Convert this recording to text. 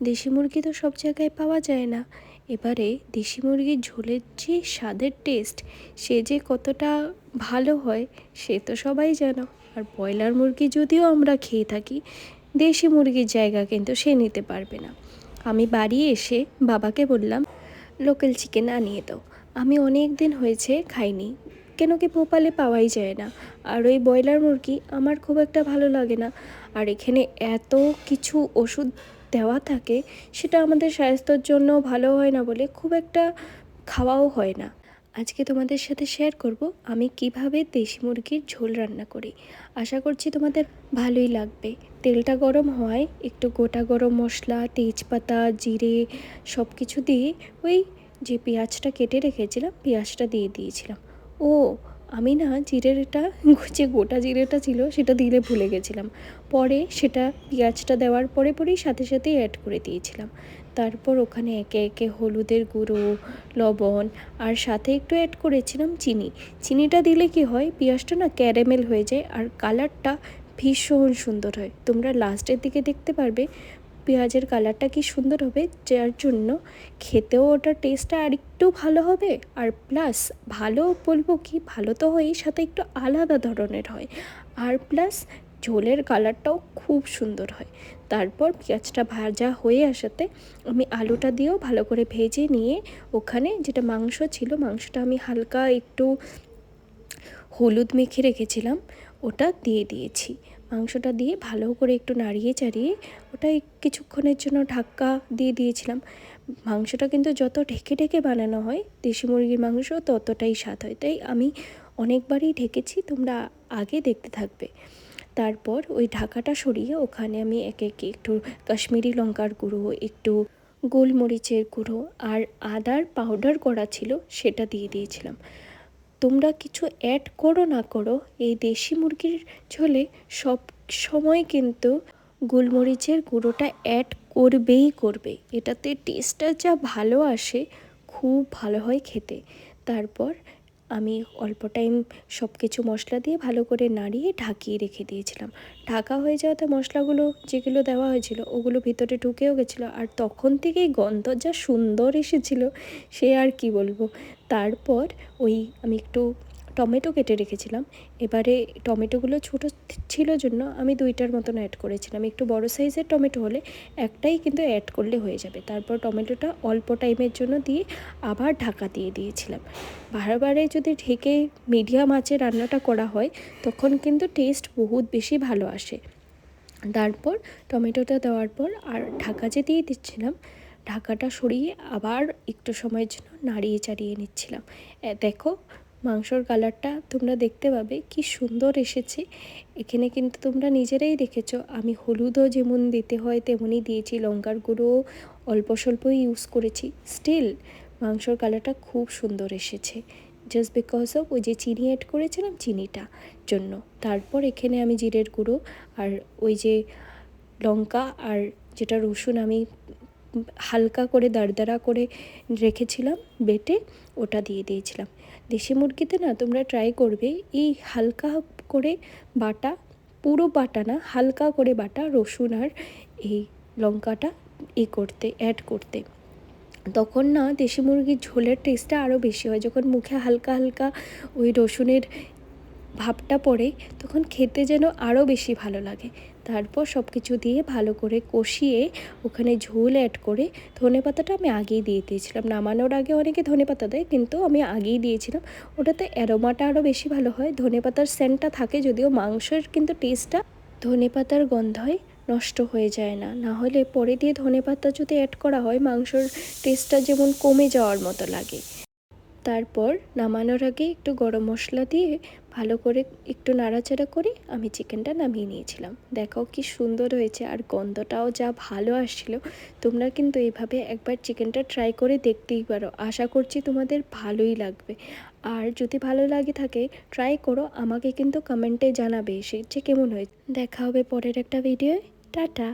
দেশি মুরগি তো সব জায়গায় পাওয়া যায় না। এবারে দেশি মুরগির ঝোলের যে স্বাদের টেস্ট, সে যে কতটা ভালো হয় সে তো সবাই জানো। আর ব্রয়লার মুরগি যদিও আমরা খেয়ে থাকি, দেশি মুরগির জায়গা কিন্তু সে নিতে পারবে না। আমি বাড়ি এসে বাবাকে বললাম, লোকাল চিকেন আনিয়ে দাও। আমি অনেক দিন হয়েছে খাইনি, কেন কি ভোপালে পাওয়াই যায় না। আর ওই ব্রয়লার মুরগি আমার খুব একটা ভালো লাগে না। আর এখানে এত কিছু ওষুধ দেওয়া থাকে, সেটা আমাদের স্বাস্থ্যের জন্য ভালো হয় না বলে খুব একটা খাওয়াও হয় না। আজকে তোমাদের সাথে শেয়ার করব আমি কিভাবে দেশি মুরগির ঝোল রান্না করি। আশা করছি তোমাদের ভালোই লাগবে। তেলটা গরম হওয়ায় একটু গোটা গরম মশলা, তেজপাতা, জিরে সব কিছু দিয়ে ওই যে পেঁয়াজটা কেটে রেখেছিলাম পেঁয়াজটা দিয়ে দিয়েছিলাম। ও আমি না জিরেটা, যে গোটা জিরেটা ছিল সেটা দিলে ভুলে গেছিলাম। পরে সেটা পেঁয়াজটা দেওয়ার পরেই সাথে সাথেই অ্যাড করে দিয়েছিলাম। তারপর ওখানে একে একে হলুদের গুঁড়ো, লবণ আর সাথে একটু অ্যাড করেছিলাম চিনি। চিনিটা দিলে কি হয়, পেঁয়াজটা না ক্যারামেল হয়ে যায় আর কালারটা ভীষণ সুন্দর হয়। তোমরা লাস্টের দিকে দেখতে পারবে পেঁয়াজের কালারটা কি সুন্দর হবে, যার জন্য খেতেও ওটার টেস্টটা আরেকটু ভালো হবে। আর প্লাস ভালো বলবো কি, ভালো তো হয়ই, সাথে একটু আলাদা ধরনের হয়। আর প্লাস ঝোলের কালারটাও খুব সুন্দর হয়। তারপর পেঁয়াজটা ভাজা হয়ে আসাতে আমি আলুটা দিয়েও ভালো করে ভেজে নিয়ে ওখানে যেটা মাংস ছিল, মাংসটা আমি হালকা একটু হলুদ মেখে রেখেছিলাম, ওটা দিয়ে দিয়েছি। মাংসটা দিয়ে ভালো করে একটু নাড়িয়ে চাড়িয়ে ওটা কিছুক্ষণের জন্য ঢাকা দিয়ে দিয়েছিলাম। মাংসটা কিন্তু যত ঢেকে ঢেকে বানানো হয় দেশি মুরগির মাংস ততটাই স্বাদ হয়, তাই আমি অনেকবারই ঢেকেছি, তোমরা আগে দেখতে থাকবে। তারপর ওই ঢাকাটা সরিয়ে ওখানে আমি একে একে একটু কাশ্মীরি লঙ্কার গুঁড়ো, একটু গোলমরিচের গুঁড়ো আর আদার পাউডার করা ছিল সেটা দিয়ে দিয়েছিলাম। তোমরা কিছু অ্যাড করো না করো, এই দেশি মুরগির ঝোলে সব সময় কিন্তু গোলমরিচের গুঁড়োটা অ্যাড করবেই করবে। এটাতে টেস্টটা যা ভালো আসে, খুব ভালো হয় খেতে। তারপর আমি অল্প টাইম সব কিছু মশলা দিয়ে ভালো করে নাড়িয়ে ঢাকিয়ে রেখে দিয়েছিলাম। ঢাকা হয়ে যাওয়াতে মশলাগুলো যেগুলো দেওয়া হয়েছিল ওগুলো ভিতরে ঢুকেও গেছিলো, আর তখন থেকেই গন্ধ যা সুন্দর এসেছিলো সে আর কি বলবো। তারপর ওই আমি একটু টমেটো কেটে রেখেছিলাম। এবারে টমেটোগুলো ছোটো ছিল জন্য আমি 2টার মতন অ্যাড করেছিলাম। একটু বড় সাইজের টমেটো হলে একটাই কিন্তু অ্যাড করলে হয়ে যাবে। তারপর টমেটোটা অল্প টাইমের জন্য দিয়ে আবার ঢাকা দিয়ে দিয়েছিলাম। বারে যদি ঢেকে মিডিয়াম আঁচে রান্নাটা করা হয় তখন কিন্তু টেস্ট বহুত বেশি ভালো আসে। তারপর টমেটোটা দেওয়ার পর আর ঢাকা যে দিয়ে দিচ্ছিলাম, ঢাকাটা সরিয়ে আবার একটু সময়ের জন্য নাড়িয়ে চাড়িয়ে নিচ্ছিলাম। দেখো মাংসর কালারটা তোমরা দেখতে পাবে কি সুন্দর এসেছে। এখানে কিন্তু তোমরা নিজেরাই দেখেছো আমি হলুদও যেমন দিতে হয় তেমনই দিয়েছি, লঙ্কার গুঁড়ো অল্প স্বল্পই ইউজ করেছি, স্টিল মাংসর কালারটা খুব সুন্দর এসেছে, জাস্ট বিকজ অফ ওই যে চিনি অ্যাড করেছিলাম চিনিটা জন্য। তারপর এখানে আমি জিরের গুঁড়ো আর ওই যে লঙ্কা আর যেটা রসুন আমি হালকা করে দারদারা করে রেখেছিলাম বেটে, ওটা দিয়ে দিয়েছিলাম। দেশি মুরগিতে না তোমরা ট্রাই করবে এই হালকা করে বাটা, পুরো বাটা না হালকা করে বাটা রসুন আর এই লঙ্কাটা করতে অ্যাড করতে। তখন না দেশি মুরগির ঝোলের টেস্টটা আরও বেশি হয়। যখন মুখে হালকা হালকা ওই রসুনের ভাবটা পড়ে তখন খেতে যেন আরও বেশি ভালো লাগে। তারপর সব কিছু দিয়ে ভালো করে কষিয়ে ওখানে ঝোল অ্যাড করে, ধনেপাতাটা আমি আগেই দিয়ে দিয়েছিলাম। নামানোর আগে অনেকে ধনেপাতা দেয়, কিন্তু আমি আগেই দিয়েছিলাম। ওটাতে অ্যারোমাটা আরও বেশি ভালো হয়। ধনেপাতার সেন্টটা থাকে যদিও, মাংসের কিন্তু টেস্টটা ধনেপাতার গন্ধয় নষ্ট হয়ে যায় না। না হলে পরে দিয়ে ধনেপাতা যদি অ্যাড করা হয় মাংসর টেস্টটা যেমন কমে যাওয়ার মতো লাগে। তারপর নামানোর আগে একটু গরম মশলা দিয়ে ভালো করে একটু নাড়াচাড়া করে আমি চিকেনটা নামিয়ে নিয়েছিলাম। দেখাও কি সুন্দর হয়েছে, আর গন্ধটাও যা ভালো আসছিল। তোমরা কিন্তু এইভাবে একবার চিকেনটা ট্রাই করে দেখতেই পারো, আশা করছি তোমাদের ভালোই লাগবে। আর যদি ভালো লাগে থাকে ট্রাই করো, আমাকে কিন্তু কমেন্টে জানাবে সে যে কেমন হয়েছে। দেখা হবে পরের একটা ভিডিওয়। টাটা।